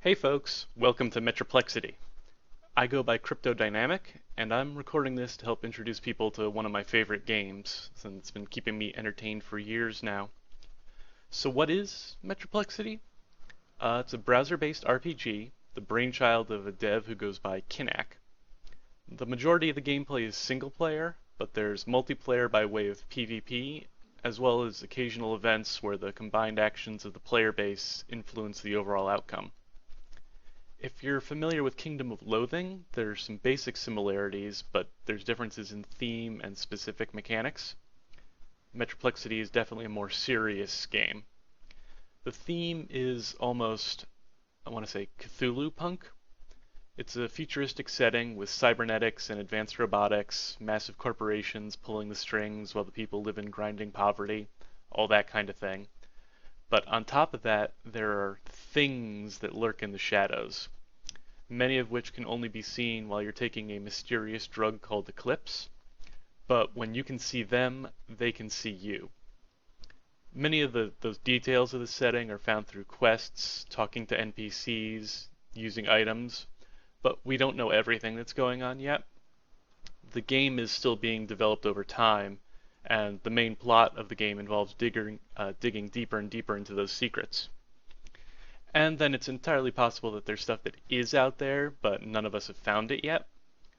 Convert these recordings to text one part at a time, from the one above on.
Hey folks, welcome to Metroplexity. I go by Cryptodynamic, and I'm recording this to help introduce people to one of my favorite games, since it's been keeping me entertained for years now. So what is Metroplexity? It's a browser-based RPG, the brainchild of a dev who goes by Kinak. The majority of the gameplay is single player, but there's multiplayer by way of PvP, as well as occasional events where the combined actions of the player base influence the overall outcome. If you're familiar with Kingdom of Loathing, there's some basic similarities, but there's differences in theme and specific mechanics. Metroplexity is definitely a more serious game. The theme is almost, I want to say, Cthulhu punk. It's a futuristic setting with cybernetics and advanced robotics, massive corporations pulling the strings while the people live in grinding poverty, all that kind of thing. But on top of that, there are things that lurk in the shadows, many of which can only be seen while you're taking a mysterious drug called Eclipse. But when you can see them, they can see you. Many of those details of the setting are found through quests, talking to NPCs, using items, but we don't know everything that's going on yet. The game is still being developed over time, and the main plot of the game involves digging deeper and deeper into those secrets. And then it's entirely possible that there's stuff that is out there, but none of us have found it yet.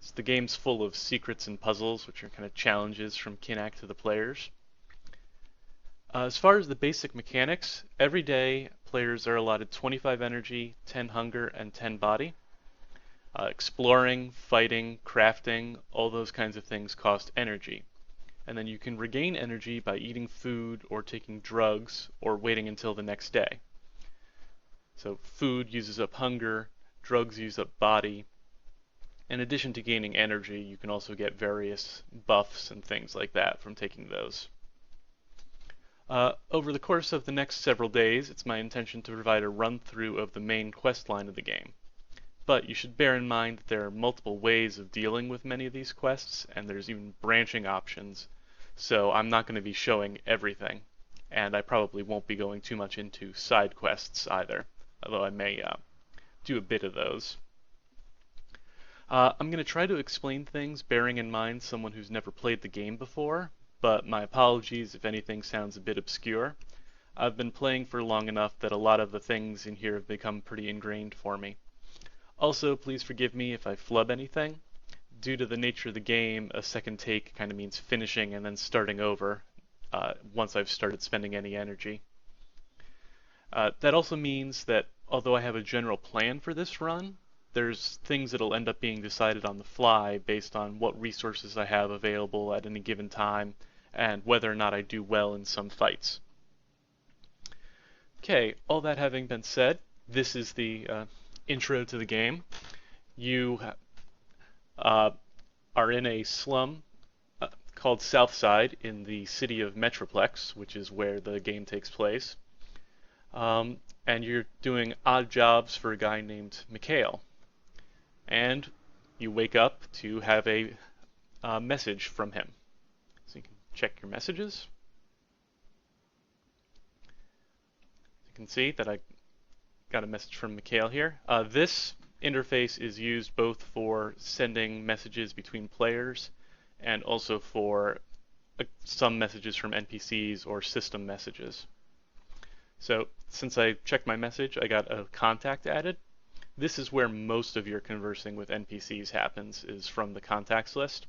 So the game's full of secrets and puzzles, which are kind of challenges from Kinak to the players. As far as the basic mechanics, every day players are allotted 25 energy, 10 hunger, and 10 body. Exploring, fighting, crafting, all those kinds of things cost energy. And then you can regain energy by eating food or taking drugs or waiting until the next day. So food uses up hunger, drugs use up body. In addition to gaining energy, you can also get various buffs and things like that from taking those. Over the course of the next several days, it's my intention to provide a run-through of the main quest line of the game. But you should bear in mind that there are multiple ways of dealing with many of these quests, and there's even branching options, so I'm not going to be showing everything, and I probably won't be going too much into side quests either, although I may do a bit of those. I'm going to try to explain things bearing in mind someone who's never played the game before, but my apologies if anything sounds a bit obscure. I've been playing for long enough that a lot of the things in here have become pretty ingrained for me. Also, please forgive me if I flub anything. Due to the nature of the game, a second take kind of means finishing and then starting over once I've started spending any energy. That also means that although I have a general plan for this run, there's things that'll end up being decided on the fly based on what resources I have available at any given time and whether or not I do well in some fights. Okay, all that having been said, this is the intro to the game. You are in a slum called Southside in the city of Metroplex, which is where the game takes place. And you're doing odd jobs for a guy named Mikhail. And you wake up to have a message from him. So you can check your messages. You can see that I got a message from Mikhail here. This interface is used both for sending messages between players and also for some messages from NPCs or system messages. So since I checked my message, I got a contact added. This is where most of your conversing with NPCs happens, is from the contacts list.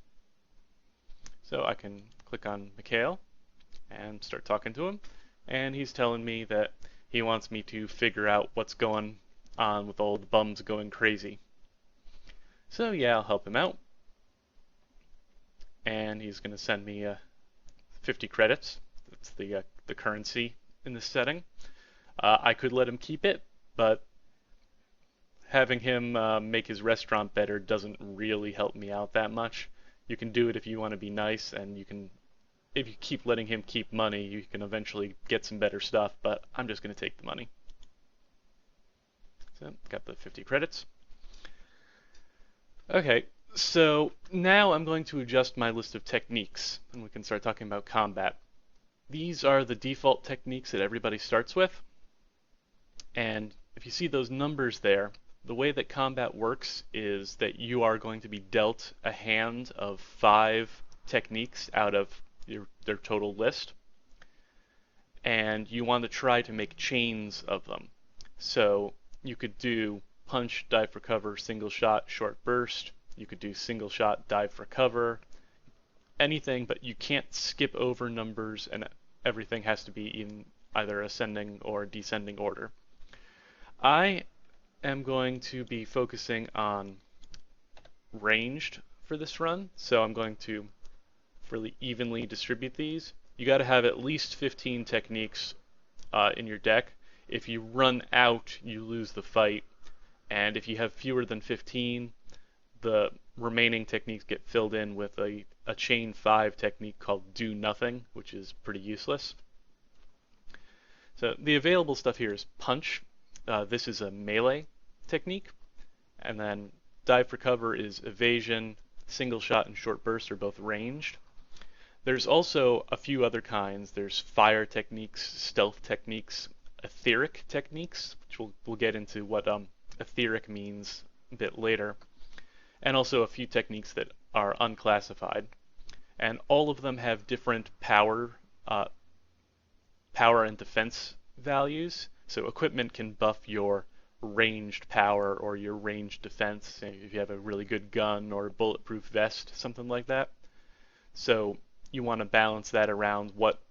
So I can click on Mikhail and start talking to him, and he's telling me that he wants me to figure out what's going on with all the bums going crazy. So yeah, I'll help him out. And he's going to send me 50 credits. That's the currency in this setting. I could let him keep it, but having him make his restaurant better doesn't really help me out that much. You can do it if you want to be nice, and if you keep letting him keep money, you can eventually get some better stuff, but I'm just going to take the money. So, got the 50 credits. Okay, so now I'm going to adjust my list of techniques, and we can start talking about combat. These are the default techniques that everybody starts with, and if you see those numbers there, the way that combat works is that you are going to be dealt a hand of 5 techniques out of their total list, and you want to try to make chains of them. So you could do punch, dive for cover, single shot, short burst. You could do single shot, dive for cover, anything, but you can't skip over numbers, and everything has to be in either ascending or descending order. I am going to be focusing on ranged for this run, so I'm going to really evenly distribute these. You got to have at least 15 techniques in your deck. If you run out, you lose the fight, and if you have fewer than 15, the remaining techniques get filled in with a chain 5 technique called do nothing, which is pretty useless. So the available stuff here is punch. This is a melee technique, and then dive for cover is evasion, single shot and short burst are both ranged. There's also a few other kinds. There's fire techniques, stealth techniques, etheric techniques, which we'll get into what etheric means a bit later, and also a few techniques that are unclassified. And all of them have different power and defense values. So equipment can buff your ranged power or your ranged defense if you have a really good gun or a bulletproof vest, something like that. So you want to balance that around what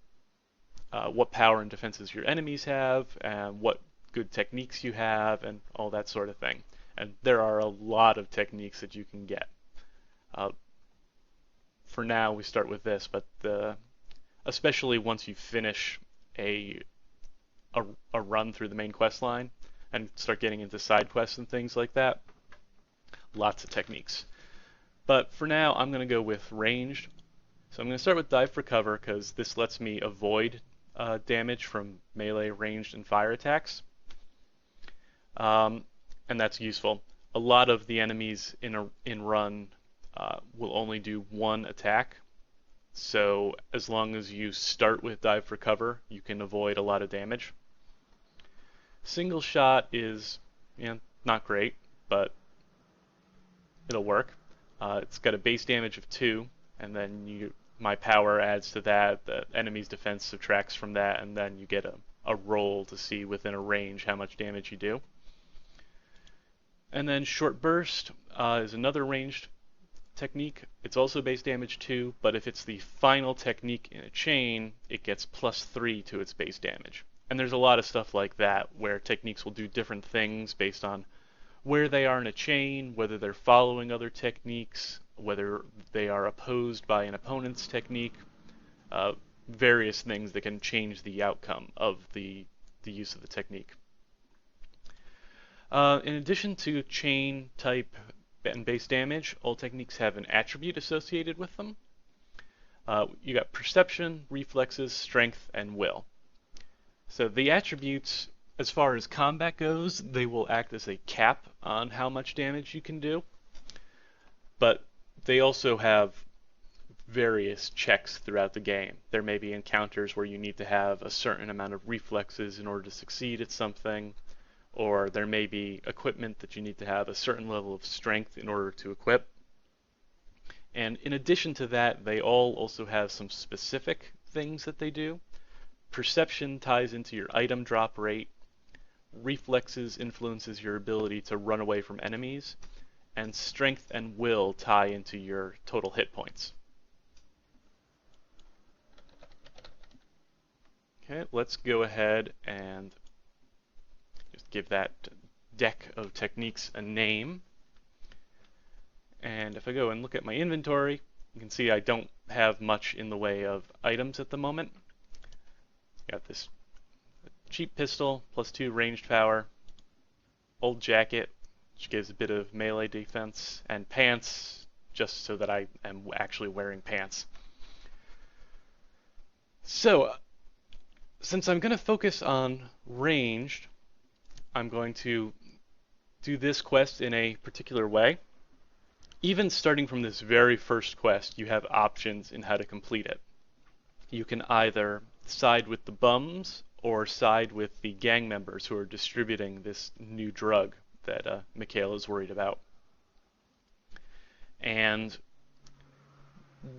power and defenses your enemies have and what good techniques you have and all that sort of thing. And there are a lot of techniques that you can get. For now, we start with this, but especially once you finish a run through the main quest line and start getting into side quests and things like that, lots of techniques. But for now, I'm going to go with ranged. So I'm going to start with dive for cover because this lets me avoid damage from melee, ranged, and fire attacks. And that's useful. A lot of the enemies in run will only do one attack. So as long as you start with dive for cover, you can avoid a lot of damage. Single shot is not great, but it'll work. It's got a base damage of 2, and then my power adds to that, the enemy's defense subtracts from that, and then you get a roll to see within a range how much damage you do. And then short burst is another ranged technique. It's also base damage 2, but if it's the final technique in a chain, it gets +3 to its base damage. And there's a lot of stuff like that where techniques will do different things based on where they are in a chain, whether they're following other techniques, whether they are opposed by an opponent's technique, various things that can change the outcome of the use of the technique. In addition to chain, type, and base damage, all techniques have an attribute associated with them. You got perception, reflexes, strength, and will. So the attributes, as far as combat goes, they will act as a cap on how much damage you can do. But they also have various checks throughout the game. There may be encounters where you need to have a certain amount of reflexes in order to succeed at something, or there may be equipment that you need to have a certain level of strength in order to equip. And in addition to that, they all also have some specific things that they do. Perception ties into your item drop rate, reflexes influences your ability to run away from enemies, and strength and will tie into your total hit points. Okay, let's go ahead and just give that deck of techniques a name. And if I go and look at my inventory, you can see I don't have much in the way of items at the moment. Got this cheap pistol, +2 ranged power, old jacket, which gives a bit of melee defense, and pants, just so that I am actually wearing pants. So, since I'm going to focus on ranged, I'm going to do this quest in a particular way. Even starting from this very first quest, you have options in how to complete it. You can either side with the bums or side with the gang members who are distributing this new drug that Mikhail is worried about. And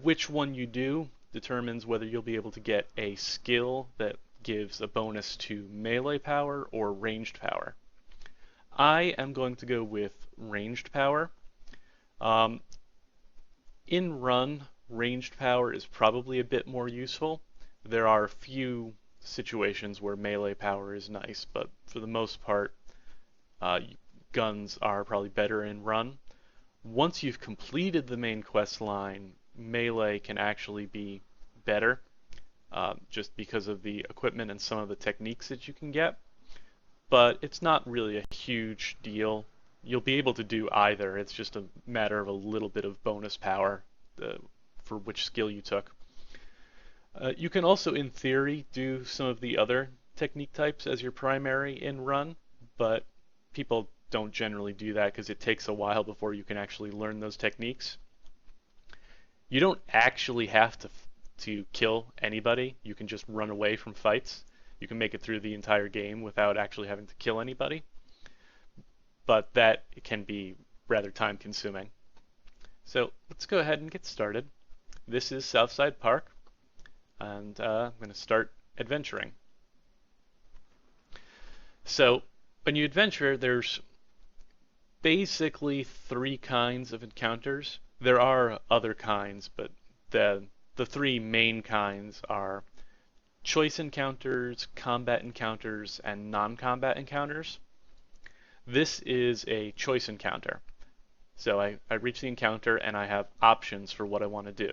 which one you do determines whether you'll be able to get a skill that gives a bonus to melee power or ranged power. I am going to go with ranged power. Um, in run, ranged power is probably a bit more useful. There are a few situations where melee power is nice, but for the most part, uh, guns are probably better in run. Once you've completed the main quest line, melee can actually be better, just because of the equipment and some of the techniques that you can get. But it's not really a huge deal. You'll be able to do either. It's just a matter of a little bit of bonus power for which skill you took. You can also, in theory, do some of the other technique types as your primary in run, but people don't generally do that because it takes a while before you can actually learn those techniques. You don't actually have to kill anybody. You can just run away from fights. You can make it through the entire game without actually having to kill anybody. But that can be rather time consuming. So let's go ahead and get started. This is Southside Park, and I'm going to start adventuring. So when you adventure, there's basically three kinds of encounters. There are other kinds, but the three main kinds are choice encounters, combat encounters, and non-combat encounters. This is a choice encounter. So I reach the encounter and I have options for what I want to do.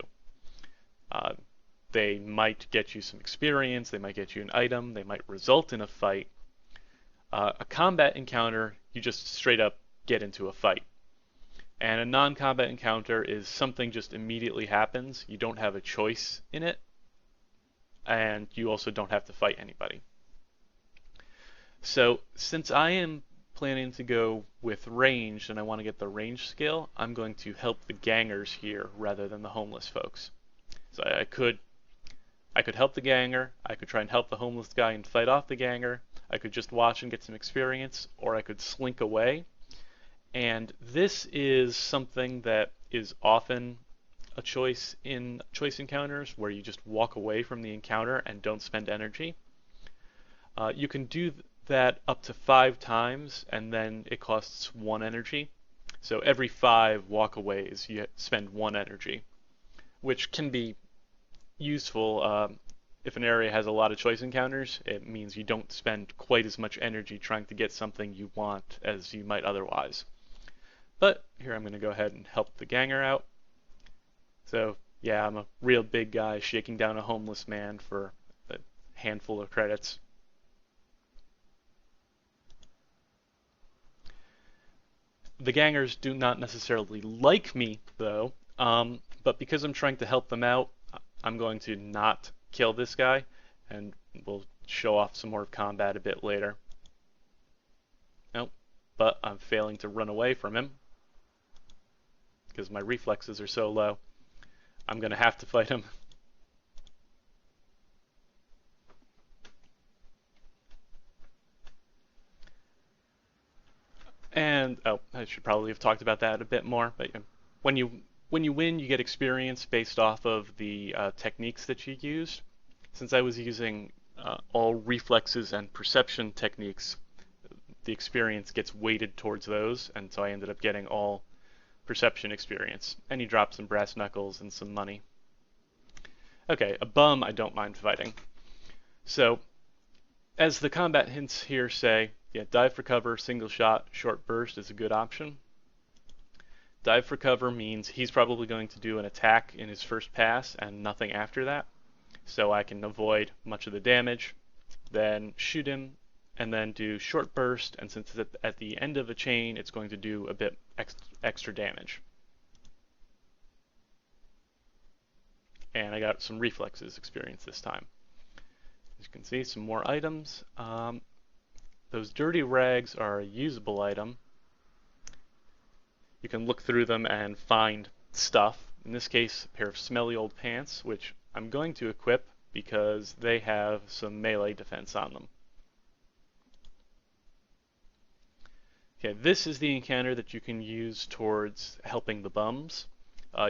They might get you some experience, they might get you an item, they might result in a fight. A combat encounter, you just straight up get into a fight. And a non-combat encounter is something just immediately happens. You don't have a choice in it, and you also don't have to fight anybody. So since I am planning to go with ranged and I want to get the range skill, I'm going to help the gangers here rather than the homeless folks. So I could help the ganger, I could try and help the homeless guy and fight off the ganger, I could just watch and get some experience, or I could slink away. And this is something that is often a choice in choice encounters, where you just walk away from the encounter and don't spend energy. You can do that up to 5 times, and then it costs 1 energy. So every 5 walkaways, you spend 1 energy, which can be useful. If an area has a lot of choice encounters, it means you don't spend quite as much energy trying to get something you want as you might otherwise. But here I'm going to go ahead and help the ganger out. So yeah, I'm a real big guy shaking down a homeless man for a handful of credits. The gangers do not necessarily like me, though, but because I'm trying to help them out, I'm going to not kill this guy, and we'll show off some more combat a bit later. Nope, but I'm failing to run away from him because my reflexes are so low. I'm going to have to fight him. And oh, I should probably have talked about that a bit more. But when you win, you get experience based off of the techniques that you used. Since I was using all reflexes and perception techniques, the experience gets weighted towards those, and so I ended up getting all perception experience. And you drop some brass knuckles and some money. Okay, a bum I don't mind fighting. So, as the combat hints here say, yeah, dive for cover, single shot, short burst is a good option. Dive for cover means he's probably going to do an attack in his first pass and nothing after that, so I can avoid much of the damage, then shoot him, and then do short burst, and since it's at the end of a chain, it's going to do a bit extra damage. And I got some reflexes experience this time. As you can see, some more items. Those dirty rags are a usable item. You can look through them and find stuff. In this case, a pair of smelly old pants, which I'm going to equip because they have some melee defense on them. Okay, this is the encounter that you can use towards helping the bums.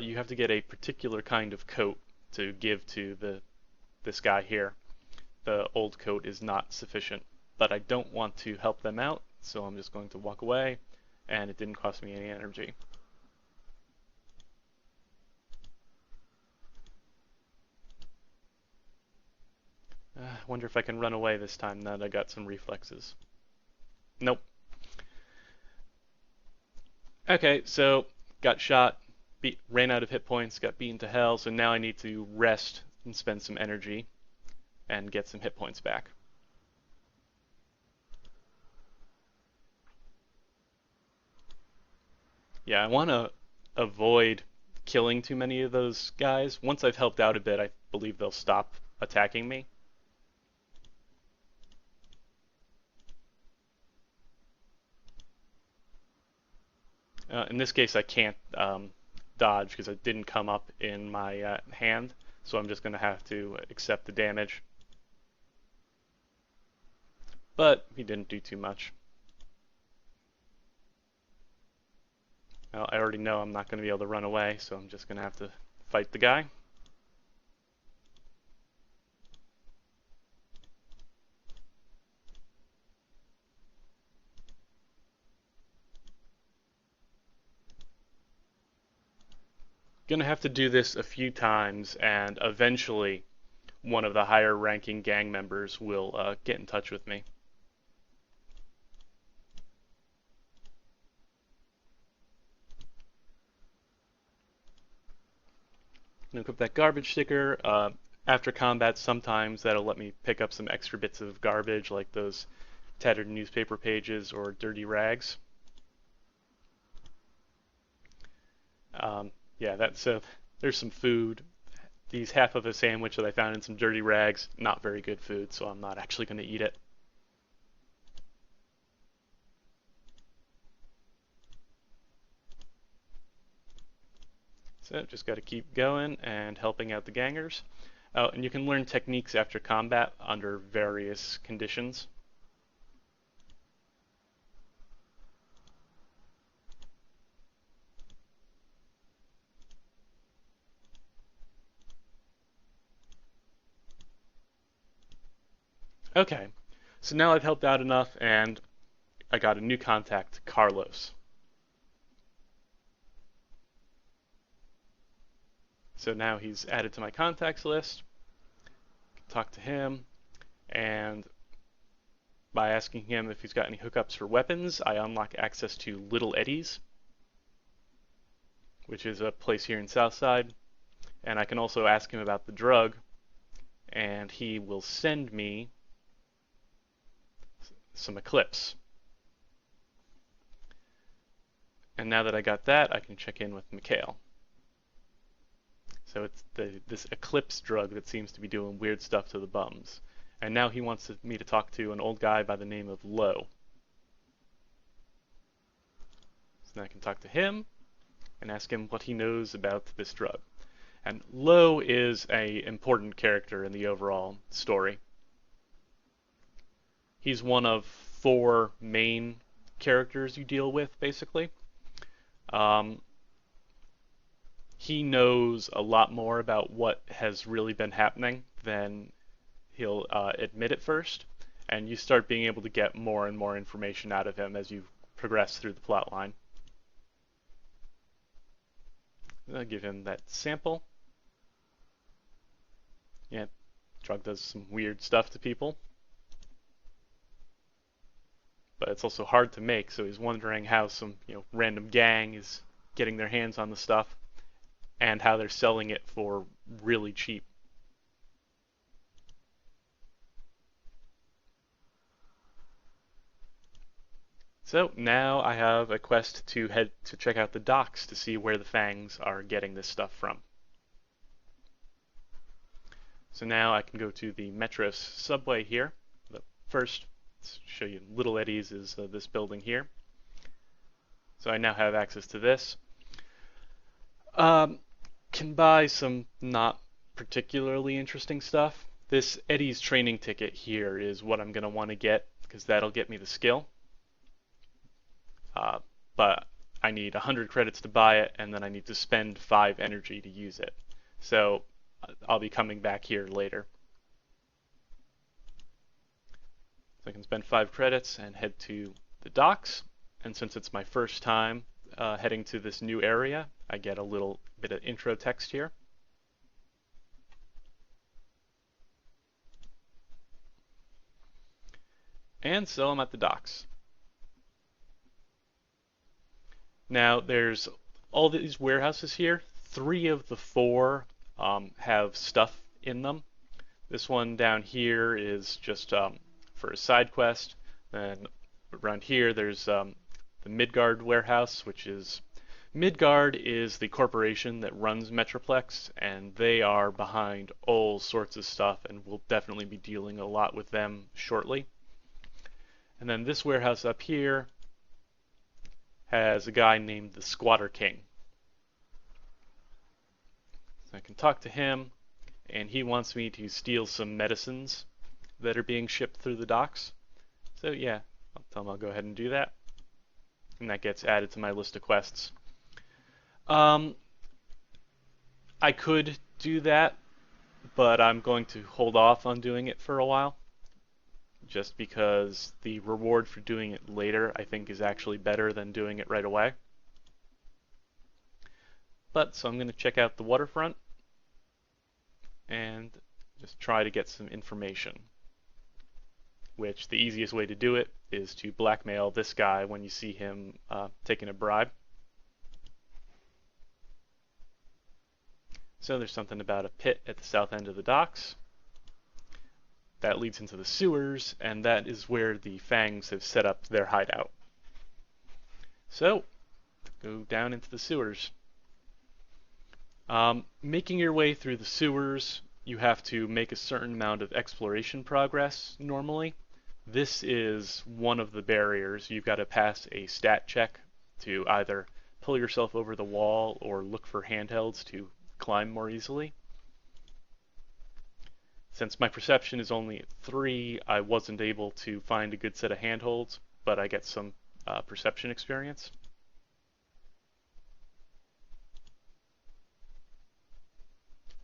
You have to get a particular kind of coat to give to this guy here. The old coat is not sufficient, but I don't want to help them out, so I'm just going to walk away, and it didn't cost me any energy. I wonder if I can run away this time now that I got some reflexes. Nope. Okay, so got shot, ran out of hit points, got beaten to hell, so now I need to rest and spend some energy and get some hit points back. Yeah, I want to avoid killing too many of those guys. Once I've helped out a bit, I believe they'll stop attacking me. In this case, I can't dodge because it didn't come up in my hand, so I'm just going to have to accept the damage. But he didn't do too much. Well, I already know I'm not going to be able to run away, so I'm just going to have to fight the guy. Gonna have to do this a few times, and eventually one of the higher ranking gang members will get in touch with me. I'm gonna equip that garbage sticker. After combat, sometimes that'll let me pick up some extra bits of garbage like those tattered newspaper pages or dirty rags. Yeah, there's some food. These half of a sandwich that I found in some dirty rags, not very good food, so I'm not actually going to eat it. So just got to keep going and helping out the gangers. Oh, and you can learn techniques after combat under various conditions. Okay, so now I've helped out enough and I got a new contact, Carlos. So now he's added to my contacts list. Talk to him, and by asking him if he's got any hookups for weapons, I unlock access to Little Eddie's, which is a place here in Southside. And I can also ask him about the drug, and he will send me some Eclipse. And now that I got that, I can check in with Mikhail. So it's this Eclipse drug that seems to be doing weird stuff to the bums. And now he wants me to talk to an old guy by the name of Lo. So now I can talk to him and ask him what he knows about this drug. And Lo is an important character in the overall story. He's one of 4 main characters you deal with, basically. He knows a lot more about what has really been happening than he'll admit at first, and you start being able to get more and more information out of him as you progress through the plot line. I'll give him that sample. Yeah, drug does some weird stuff to people. But it's also hard to make, so he's wondering how some random gang is getting their hands on the stuff and how they're selling it for really cheap. So now I have a quest to head to check out the docks to see where the Fangs are getting this stuff from. So now I can go to the Metros subway here. But first, let's show you Little Eddie's is this building here. So I now have access to this. Can buy some not particularly interesting stuff. This Eddie's training ticket here is what I'm going to want to get because that'll get me the skill. But I need 100 credits to buy it, and then I need to spend 5 energy to use it. So I'll be coming back here later. So I can spend 5 credits and head to the docks. And since it's my first time heading to this new area, I get a little bit of intro text here. And so I'm at the docks. Now there's all these warehouses here. 3 of the 4 have stuff in them. This one down here is just for a side quest. Then around here there's the Midgard warehouse, which is Midgard is the corporation that runs Metroplex, and they are behind all sorts of stuff, and we'll definitely be dealing a lot with them shortly. And then this warehouse up here has a guy named the Squatter King. So I can talk to him, and he wants me to steal some medicines that are being shipped through the docks. So yeah, I'll tell him I'll go ahead and do that. And that gets added to my list of quests. I could do that, but I'm going to hold off on doing it for a while, just because the reward for doing it later I think is actually better than doing it right away. But so I'm going to check out the waterfront and just try to get some information, which the easiest way to do it is to blackmail this guy when you see him taking a bribe. So there's something about a pit at the south end of the docks. That leads into the sewers, and that is where the Fangs have set up their hideout. So, go down into the sewers. Making your way through the sewers, you have to make a certain amount of exploration progress normally. This is one of the barriers. You've got to pass a stat check to either pull yourself over the wall or look for handhelds to climb more easily. Since my perception is only at 3, I wasn't able to find a good set of handholds, but I get some perception experience.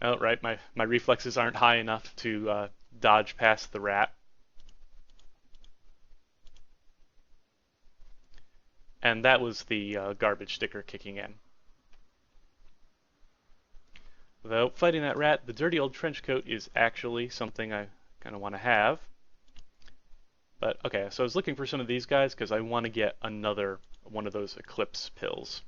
Oh, right, my reflexes aren't high enough to dodge past the rat. And that was the garbage sticker kicking in. Though fighting that rat, the dirty old trench coat is actually something I kind of want to have. But okay, so I was looking for some of these guys because I want to get another one of those Eclipse pills.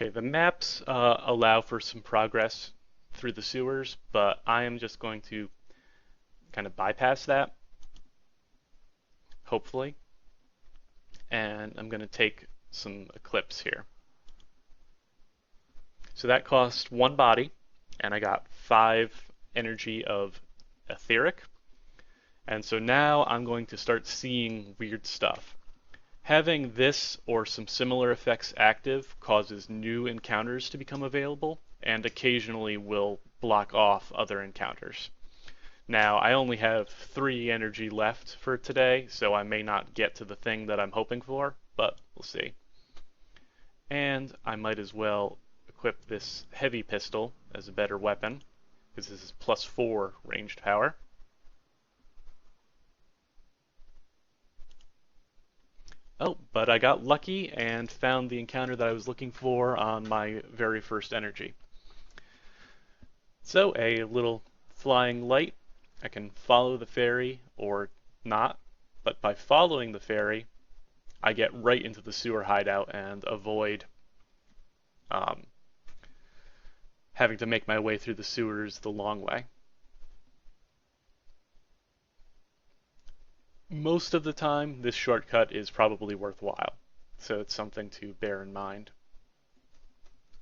Okay, the maps allow for some progress through the sewers, but I am just going to kind of bypass that, hopefully, and I'm going to take some Eclipse here. So that cost 1 body, and I got 5 energy of etheric, and so now I'm going to start seeing weird stuff. Having this or some similar effects active causes new encounters to become available, and occasionally will block off other encounters. Now, I only have 3 energy left for today, so I may not get to the thing that I'm hoping for, but we'll see. And I might as well equip this heavy pistol as a better weapon, because this is +4 ranged power. Oh, but I got lucky and found the encounter that I was looking for on my very first energy. So a little flying light. I can follow the ferry or not, but by following the ferry, I get right into the sewer hideout and avoid having to make my way through the sewers the long way. Most of the time, this shortcut is probably worthwhile, so it's something to bear in mind.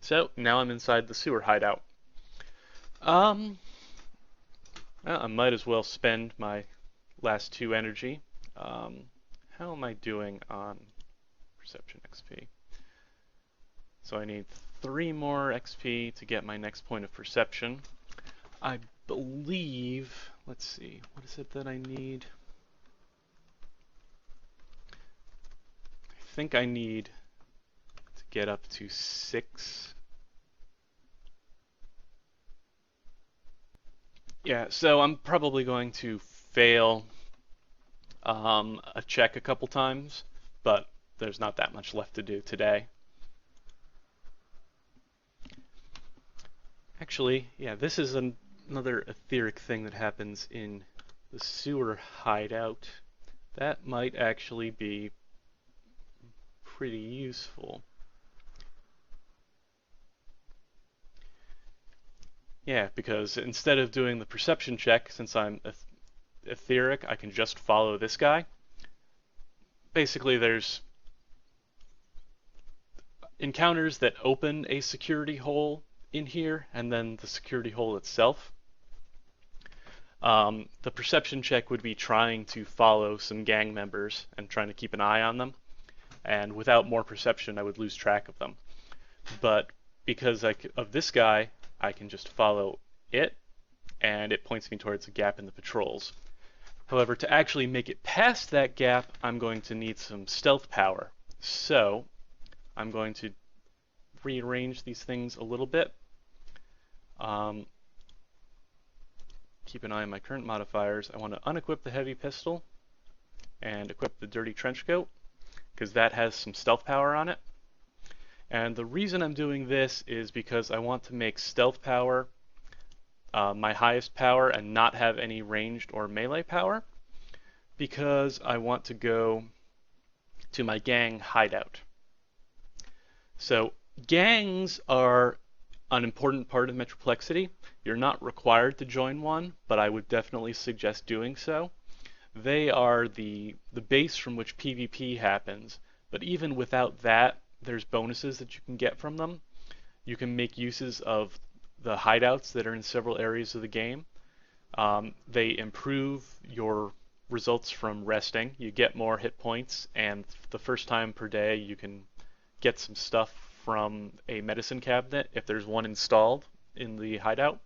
So now I'm inside the sewer hideout. Um, well, I might as well spend my last 2 energy. Um, how am I doing on perception XP? So I need 3 more XP to get my next point of perception. I believe, let's see, what is it that I need? I think I need to get up to 6. Yeah, so I'm probably going to fail a check a couple times, but there's not that much left to do today. Actually, yeah, this is another etheric thing that happens in the sewer hideout. That might actually be pretty useful. Yeah, because instead of doing the perception check, since I'm etheric, I can just follow this guy. Basically, there's encounters that open a security hole in here, and then the security hole itself. The perception check would be trying to follow some gang members and trying to keep an eye on them. And without more perception, I would lose track of them. But because of this guy, I can just follow it, and it points me towards a gap in the patrols. However, to actually make it past that gap, I'm going to need some stealth power. So I'm going to rearrange these things a little bit. Keep an eye on my current modifiers. I want to unequip the heavy pistol and equip the dirty trench coat, because that has some stealth power on it. And the reason I'm doing this is because I want to make stealth power my highest power and not have any ranged or melee power, because I want to go to my gang hideout. So gangs are an important part of Metroplexity. You're not required to join one, but I would definitely suggest doing so. They are the base from which PvP happens, but even without that, there's bonuses that you can get from them. You can make uses of the hideouts that are in several areas of the game. They improve your results from resting. You get more hit points, and the first time per day you can get some stuff from a medicine cabinet if there's one installed in the hideout.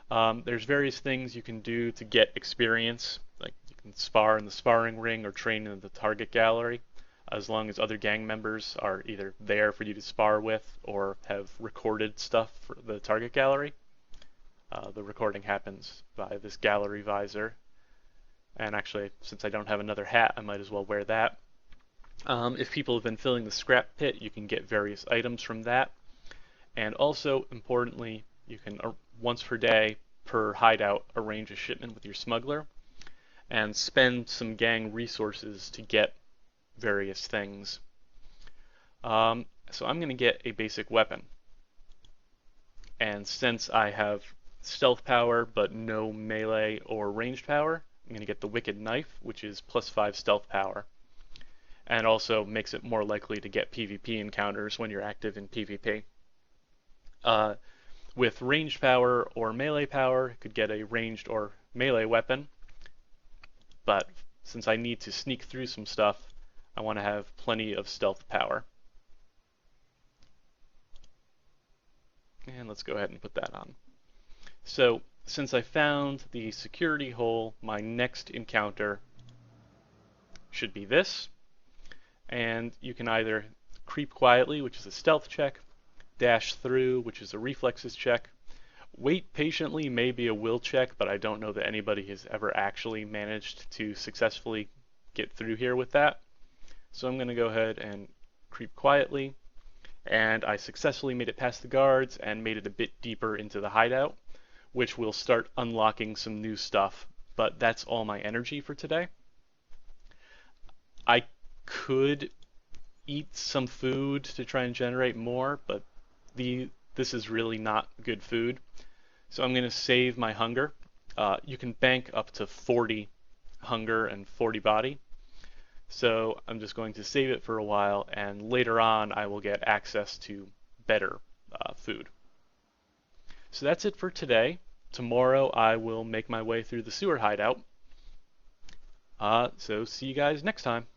There's various things you can do to get experience, like you can spar in the sparring ring or train in the target gallery, as long as other gang members are either there for you to spar with or have recorded stuff for the target gallery. The recording happens by this gallery visor, and actually, since I don't have another hat, I might as well wear that. If people have been filling the scrap pit, you can get various items from that. And also, importantly, you can, once per day, per hideout, arrange a shipment with your smuggler and spend some gang resources to get various things. So I'm going to get a basic weapon. And since I have stealth power but no melee or ranged power, I'm going to get the Wicked Knife, which is +5 stealth power. And also makes it more likely to get PvP encounters when you're active in PvP. With ranged power or melee power, you could get a ranged or melee weapon. But since I need to sneak through some stuff, I want to have plenty of stealth power. And let's go ahead and put that on. So since I found the security hole, my next encounter should be this. And you can either creep quietly, which is a stealth check, dash through, which is a reflexes check. Wait patiently may be a will check, but I don't know that anybody has ever actually managed to successfully get through here with that. So I'm going to go ahead and creep quietly, and I successfully made it past the guards and made it a bit deeper into the hideout, which will start unlocking some new stuff. But that's all my energy for today. I could eat some food to try and generate more, but this is really not good food. So I'm going to save my hunger. You can bank up to 40 hunger and 40 body. So I'm just going to save it for a while, and later on I will get access to better food. So that's it for today. Tomorrow I will make my way through the sewer hideout. So see you guys next time.